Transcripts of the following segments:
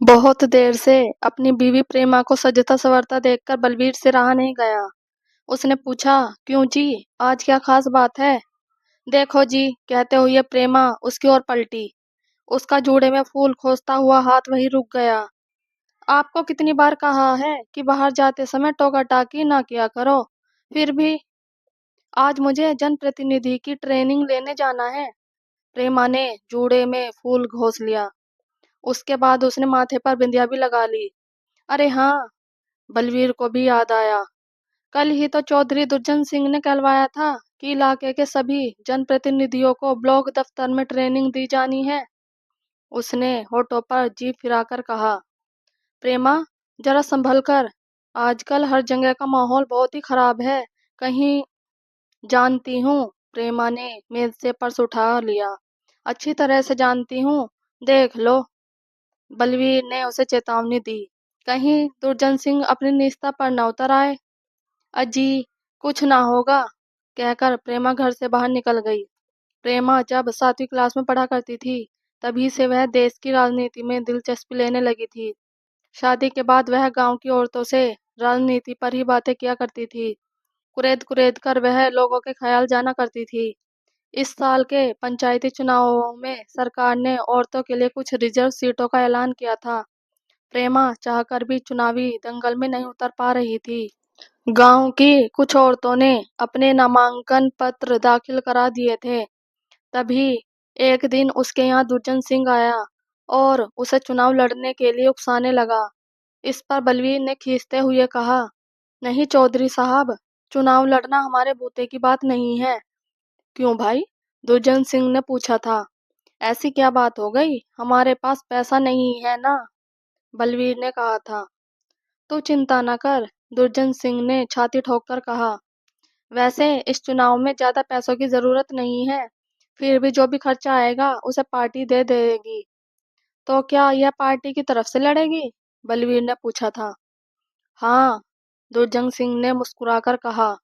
बहुत देर से अपनी बीवी प्रेमा को सजता-संवरता देखकर बलवीर से रहा नहीं गया। उसने पूछा, क्यों जी, आज क्या खास बात है? देखो जी, कहते हुए प्रेमा उसकी ओर पलटी। उसका जूड़े में फूल खोसता हुआ हाथ वहीं रुक गया। आपको कितनी बार कहा है कि बाहर जाते समय टोका-टाकी ना किया करो। फिर भी आज मुझे जनप्रतिनिधि की ट्रेनिंग लेने जाना है। प्रेमा ने जूड़े में फूल घोंस लिया। उसके बाद उसने माथे पर बिंदिया भी लगा ली। अरे हाँ, बलवीर को भी याद आया। कल ही तो चौधरी दुर्जन सिंह ने कहलवाया था कि इलाके के सभी जनप्रतिनिधियों को ब्लॉक दफ्तर में ट्रेनिंग दी जानी है। उसने होठों पर जीभ फिराकर कहा, प्रेमा, जरा संभल कर। आजकल हर जगह का माहौल बहुत ही खराब है। कहीं जानती हूँ। प्रेमा ने मेज से पर्स उठा लिया। अच्छी तरह से जानती हूँ। देख लो। बलवीर ने उसे चेतावनी दी। कहीं दुर्जन सिंह अपनी निजता पर न उतर आए। अजी, कुछ ना होगा, कहकर प्रेमा घर से बाहर निकल गई। प्रेमा जब 7वीं क्लास में पढ़ा करती थी, तभी से वह देश की राजनीति में दिलचस्पी लेने लगी थी। शादी के बाद वह गांव की औरतों से राजनीति पर ही बातें किया करती थी। कुरेद कुरेद कर वह लोगों के ख्याल जाना करती थी। इस साल के पंचायती चुनावों में सरकार ने औरतों के लिए कुछ रिजर्व सीटों का ऐलान किया था। प्रेमा चाहकर भी चुनावी दंगल में नहीं उतर पा रही थी। गांव की कुछ औरतों ने अपने नामांकन पत्र दाखिल करा दिए थे। तभी एक दिन उसके यहाँ दुर्जन सिंह आया और उसे चुनाव लड़ने के लिए उकसाने लगा। इस पर बलवीर ने खींचते हुए कहा, नहीं चौधरी साहब, चुनाव लड़ना हमारे बूते की बात नहीं है। क्यों भाई? दुर्जन सिंह ने पूछा था। ऐसी क्या बात हो गई? हमारे पास पैसा नहीं है ना, बलवीर ने कहा था। तू चिंता न कर, दुर्जन सिंह ने छाती ठोककर कहा। वैसे इस चुनाव में ज्यादा पैसों की जरूरत नहीं है, फिर भी जो भी खर्चा आएगा उसे पार्टी दे देगी। तो क्या यह पार्टी की तरफ से लड़ेगी? बलवीर ने पूछा था। हाँ, दुर्जन सिंह ने मुस्कुराकर कहा,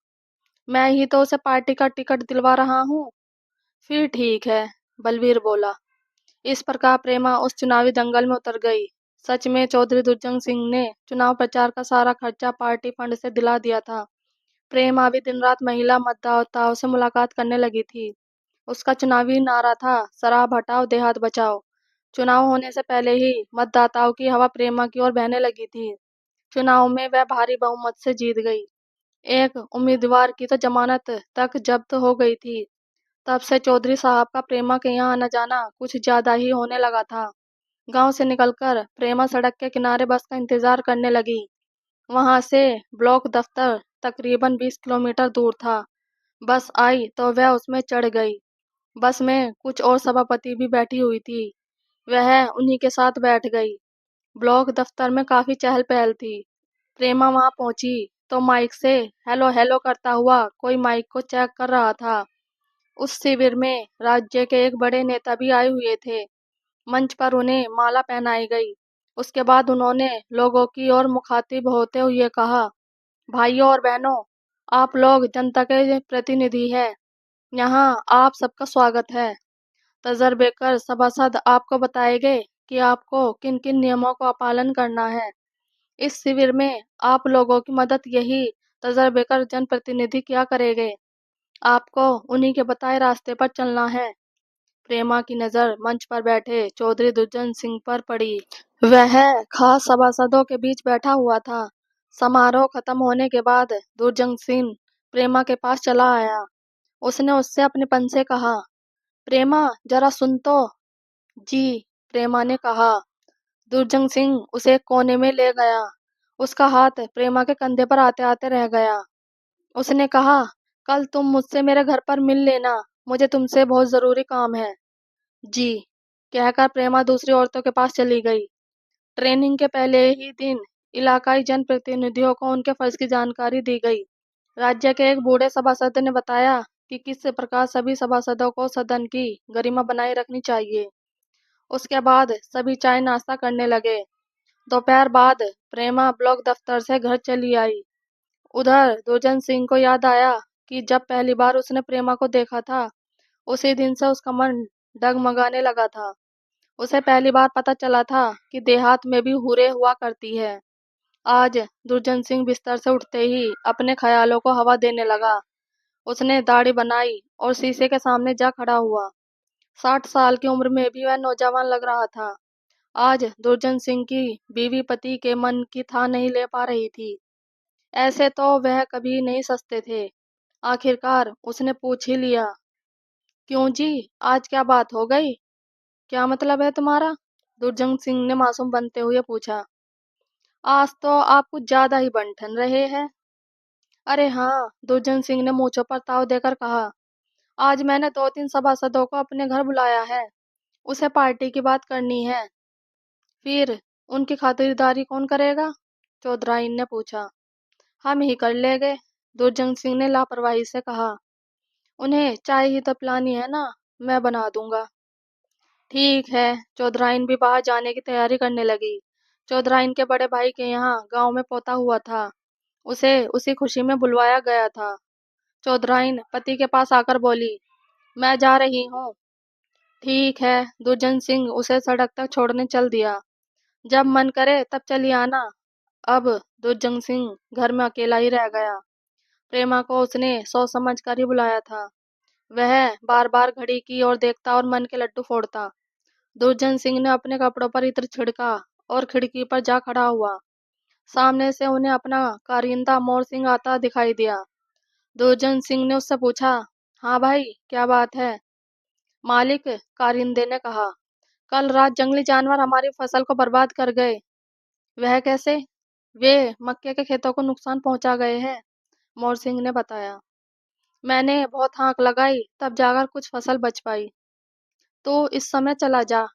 मैं ही तो उसे पार्टी का टिकट दिलवा रहा हूँ। फिर ठीक है, बलवीर बोला। इस प्रकार प्रेमा उस चुनावी दंगल में उतर गई। सच में चौधरी दुर्जन सिंह ने चुनाव प्रचार का सारा खर्चा पार्टी फंड से दिला दिया था। प्रेमा भी दिन रात महिला मतदाताओं से मुलाकात करने लगी थी। उसका चुनावी नारा था, शराब हटाओ देहात बचाओ। चुनाव होने से पहले ही मतदाताओं की हवा प्रेमा की ओर बहने लगी थी। चुनाव में वह भारी बहुमत से जीत गई। एक उम्मीदवार की तो जमानत तक जब्त हो गई थी। तब से चौधरी साहब का प्रेमा के यहाँ आना जाना कुछ ज्यादा ही होने लगा था। गांव से निकलकर प्रेमा सड़क के किनारे बस का इंतजार करने लगी। वहां से ब्लॉक दफ्तर तकरीबन 20 किलोमीटर दूर था। बस आई तो वह उसमें चढ़ गई। बस में कुछ और सभापति भी बैठी हुई थी। वह उन्हीं के साथ बैठ गई। ब्लॉक दफ्तर में काफी चहल पहल थी। प्रेमा वहां पहुंची तो माइक से हेलो हेलो करता हुआ कोई माइक को चेक कर रहा था। उस शिविर में राज्य के एक बड़े नेता भी आए हुए थे। मंच पर उन्हें माला पहनाई गई। उसके बाद उन्होंने लोगों की ओर मुखातिब होते हुए कहा, भाइयों और बहनों, आप लोग जनता के प्रतिनिधि हैं। यहाँ आप सबका स्वागत है। तजर्बेकार सभासद आपको बताएंगे कि आपको किन किन नियमों का पालन करना है। इस शिविर में आप लोगों की मदद यही तजर्बेकार जनप्रतिनिधि क्या करेंगे। आपको उन्हीं के बताए रास्ते पर चलना है। प्रेमा की नजर मंच पर बैठे चौधरी दुर्जन सिंह पर पड़ी। वह खास सभासदों के बीच बैठा हुआ था। समारोह खत्म होने के बाद दुर्जन सिंह प्रेमा के पास चला आया। उसने उससे अपनेपन से कहा, प्रेमा, जरा सुन तो। जी, प्रेमा ने कहा। दुर्जन सिंह उसे एक कोने में ले गया। उसका हाथ प्रेमा के कंधे पर आते आते रह गया। उसने कहा, कल तुम मुझसे मेरे घर पर मिल लेना, मुझे तुमसे बहुत जरूरी काम है। जी, कहकर प्रेमा दूसरी औरतों के पास चली गई। ट्रेनिंग के पहले ही दिन इलाकाई जनप्रतिनिधियों को उनके फर्ज की जानकारी दी गई। राज्य के एक बूढ़े सभासद ने बताया कि किस प्रकार सभी सभासदों को सदन की गरिमा बनाए रखनी चाहिए। उसके बाद सभी चाय नाश्ता करने लगे। दोपहर बाद प्रेमा ब्लॉक दफ्तर से घर चली आई। उधर दुर्जन सिंह को याद आया कि जब पहली बार उसने प्रेमा को देखा था, उसी दिन से उसका मन डगमगाने लगा था। उसे पहली बार पता चला था कि देहात में भी हूरें हुआ करती है। आज दुर्जन सिंह बिस्तर से उठते ही अपने ख्यालों को हवा देने लगा। उसने दाढ़ी बनाई और शीशे के सामने जा खड़ा हुआ। 60 साल की उम्र में भी वह नौजवान लग रहा था। आज दुर्जन सिंह की बीवी पति के मन की था नहीं ले पा रही थी। ऐसे तो वह कभी नहीं सचते थे। आखिरकार उसने पूछ ही लिया, क्यों जी, आज क्या बात हो गई? क्या मतलब है तुम्हारा? दुर्जन सिंह ने मासूम बनते हुए पूछा। आज तो आप कुछ ज्यादा ही बन रहे हैं। अरे हाँ, दुर्जन सिंह ने मूंछों पर ताव देकर कहा। आज मैंने 2-3 सभासदों को अपने घर बुलाया है। उसे पार्टी की बात करनी है। फिर उनकी खातिरदारी कौन करेगा? चौधराइन ने पूछा। हम ही कर लेंगे, दुर्जन सिंह ने लापरवाही से कहा। उन्हें चाय ही तो पिलानी है ना, मैं बना दूंगा। ठीक है। चौधराइन भी बाहर जाने की तैयारी करने लगी। चौधराइन के बड़े भाई के यहाँ गांव में पोता हुआ था। उसे उसी खुशी में बुलवाया गया था। चौधराइन पति के पास आकर बोली, मैं जा रही हूँ। ठीक है। दुर्जन सिंह उसे सड़क तक छोड़ने चल दिया। जब मन करे तब चली आना। अब दुर्जन सिंह घर में अकेला ही रह गया। प्रेमा को उसने सोच समझ कर ही बुलाया था। वह बार बार घड़ी की ओर देखता और मन के लड्डू फोड़ता। दुर्जन सिंह ने अपने कपड़ों पर इत्र छिड़का और खिड़की पर जा खड़ा हुआ। सामने से उन्हें अपना कारिंदा मोर सिंह आता दिखाई दिया। दुर्जन सिंह ने उससे पूछा, हाँ भाई, क्या बात है? मालिक, कारिंदे ने कहा, कल रात जंगली जानवर हमारी फसल को बर्बाद कर गए। वह कैसे? वे मक्के के खेतों को नुकसान पहुंचा गए हैं, मोर सिंह ने बताया। मैंने बहुत हाक लगाई तब जाकर कुछ फसल बच पाई। तो इस समय चला जा,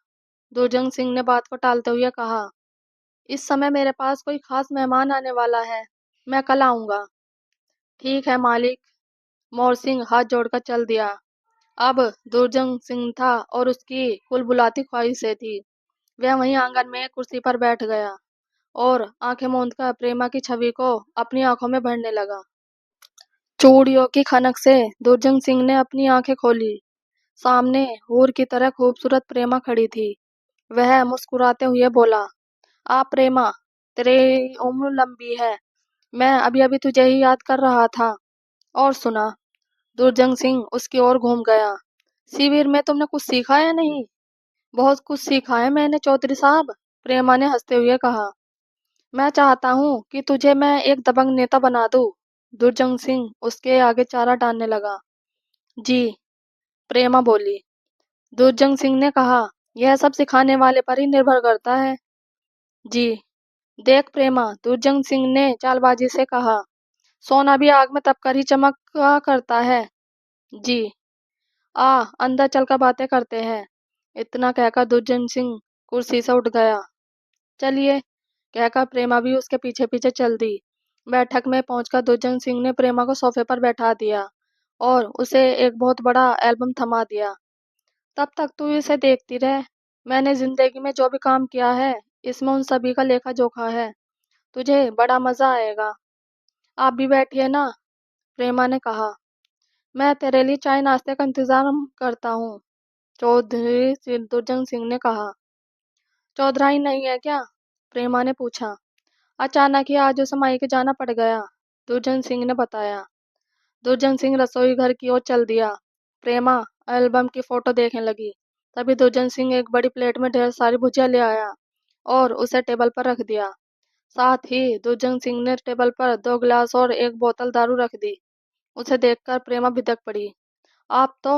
दुर्जन सिंह ने बात को टालते हुए कहा। इस समय मेरे पास कोई खास मेहमान आने वाला है, मैं कल आऊंगा। ठीक है मालिक, मोर सिंह हाथ जोड़कर चल दिया। अब दुर्जन सिंह था और उसकी कुल बुलाती ख्वाहिशें थी। वह वहीं आंगन में एक कुर्सी पर बैठ गया और आंखें मूंद कर प्रेमा की छवि को अपनी आंखों में भरने लगा। चूड़ियों की खनक से दुर्जन सिंह ने अपनी आंखें खोली। सामने हूर की तरह खूबसूरत प्रेमा खड़ी थी। वह मुस्कुराते हुए बोला, आ प्रेमा, तेरी उम्र लंबी है। मैं अभी अभी तुझे ही याद कर रहा था। और सुना। दुर्जन सिंह उसकी ओर घूम गया। शिविर में तुमने कुछ सीखा या नहीं? बहुत कुछ सीखा है मैंने चौधरी साहब, प्रेमा ने हंसते हुए कहा। मैं चाहता हूँ कि तुझे मैं एक दबंग नेता बना दूं। दुर्जन सिंह उसके आगे चारा डालने लगा। जी, प्रेमा बोली। दुर्जन सिंह ने कहा, यह सब सिखाने वाले पर ही निर्भर करता है। जी। देख प्रेमा, दुर्जन सिंह ने चालबाजी से कहा, सोना भी आग में तपकर ही चमका करता है। जी। आ, अंदर चलकर बातें करते हैं। इतना कहकर दुर्जन सिंह कुर्सी से उठ गया। चलिए, कहकर प्रेमा भी उसके पीछे पीछे चल दी। बैठक में पहुंचकर दुर्जन सिंह ने प्रेमा को सोफे पर बैठा दिया और उसे एक बहुत बड़ा एल्बम थमा दिया। तब तक तू इसे देखती रह। मैंने जिंदगी में जो भी काम किया है, इसमें उन सभी का लेखा जोखा है। तुझे बड़ा मजा आएगा। आप भी बैठिए ना, प्रेमा ने कहा। मैं तेरे लिए चाय नाश्ते का इंतजाम करता हूँ, दुर्जन सिंह ने कहा। चौधराई नहीं है क्या? प्रेमा ने पूछा। अचानक ही आज उसे मायके जाना पड़ गया, दुर्जन सिंह ने बताया। दुर्जन सिंह रसोई घर की ओर चल दिया। प्रेमा एल्बम की फोटो देखने लगी। तभी दुर्जन सिंह एक बड़ी प्लेट में ढेर सारी भुजिया ले आया और उसे टेबल पर रख दिया। साथ ही दुर्जन सिंह ने टेबल पर 2 गिलास और एक बोतल दारू रख दी। उसे देखकर प्रेमा भिदक पड़ी। आप तो,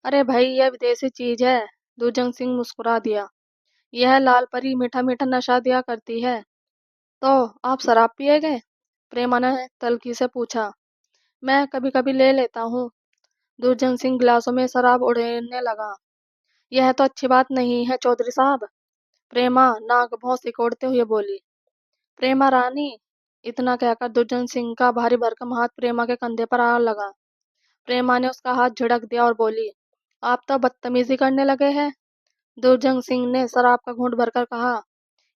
अरे भाई, यह विदेशी चीज है, दुर्जन सिंह मुस्कुरा दिया। यह लाल परी मीठा मीठा नशा दिया करती है। तो आप शराब पिएगे? प्रेमा ने तल्खी से पूछा। मैं कभी कभी ले लेता हूँ। दुर्जन सिंह गिलासों में शराब उड़ेलने लगा। यह तो अच्छी बात नहीं है चौधरी साहब, प्रेमा नाक भौं सिकोड़ते हुए बोली। प्रेमा रानी, इतना कहकर दुर्जन सिंह का भारी भरकम हाथ प्रेमा के कंधे पर आ लगा। प्रेमा ने उसका हाथ झड़क दिया और बोली, आप तो बदतमीजी करने लगे हैं। दुर्जन सिंह ने शराब का घूंट भरकर कहा,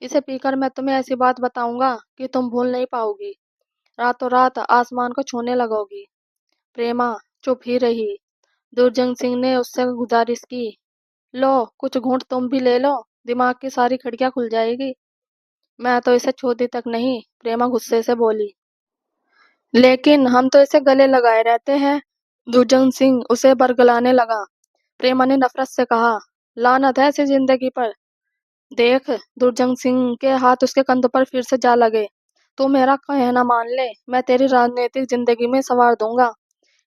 इसे पीकर मैं तुम्हें ऐसी बात बताऊंगा कि तुम भूल नहीं पाओगी। रातों रात आसमान को छूने लगोगी। प्रेमा चुप ही रही। दुर्जन सिंह ने उससे गुजारिश की, लो कुछ घूंट तुम भी ले लो, दिमाग की सारी खिड़कियां खुल जाएगी। मैं तो इसे छूती तक नहीं, प्रेमा गुस्से से बोली। लेकिन हम तो इसे गले लगाए रहते हैं। दुर्जन सिंह उसे बरगलाने लगा। प्रेमा ने नफरत से कहा, लानत है ऐसी जिंदगी पर। देख, दुर्जन सिंह के हाथ उसके कंधों पर फिर से जा लगे। तू मेरा कहना मान ले, मैं तेरी राजनीतिक जिंदगी में संवार दूंगा।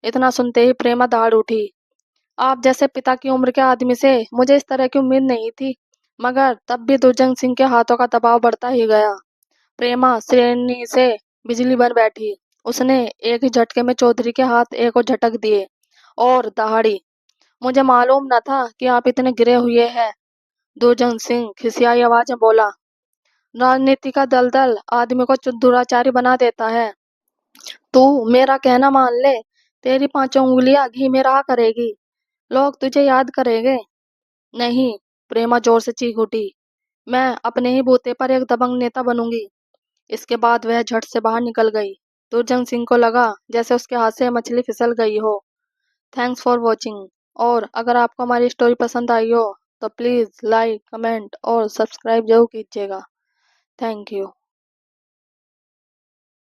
इतना सुनते ही प्रेमा दहाड़ उठी। आप जैसे पिता की उम्र के आदमी से मुझे इस तरह की उम्मीद नहीं थी। मगर तब भी दुर्जन सिंह के हाथों का दबाव बढ़ता ही गया। प्रेमा श्रेणी से बिजली बन बैठी। उसने एक ही झटके में चौधरी के हाथ एक और झटक दिए और दहाड़ी। मुझे मालूम न था कि आप इतने गिरे हुए हैं। दुर्जन सिंह खिसियाई आवाज में बोला। राजनीति का दलदल आदमी को दुराचारी बना देता है। तू मेरा कहना मान ले, तेरी पांचों उंगलियां घी में रहा करेगी। लोग तुझे याद करेंगे। नहीं, प्रेमा जोर से चीख उठी। मैं अपने ही बूते पर एक दबंग नेता बनूंगी। इसके बाद वह झट से बाहर निकल गई। दुर्जन सिंह को लगा जैसे उसके हाथ से मछली फिसल गई हो। Thanks for watching. और अगर आपको हमारी स्टोरी पसंद आई हो तो प्लीज़ लाइक, कमेंट और सब्सक्राइब जरूर कीजिएगा। Thank you.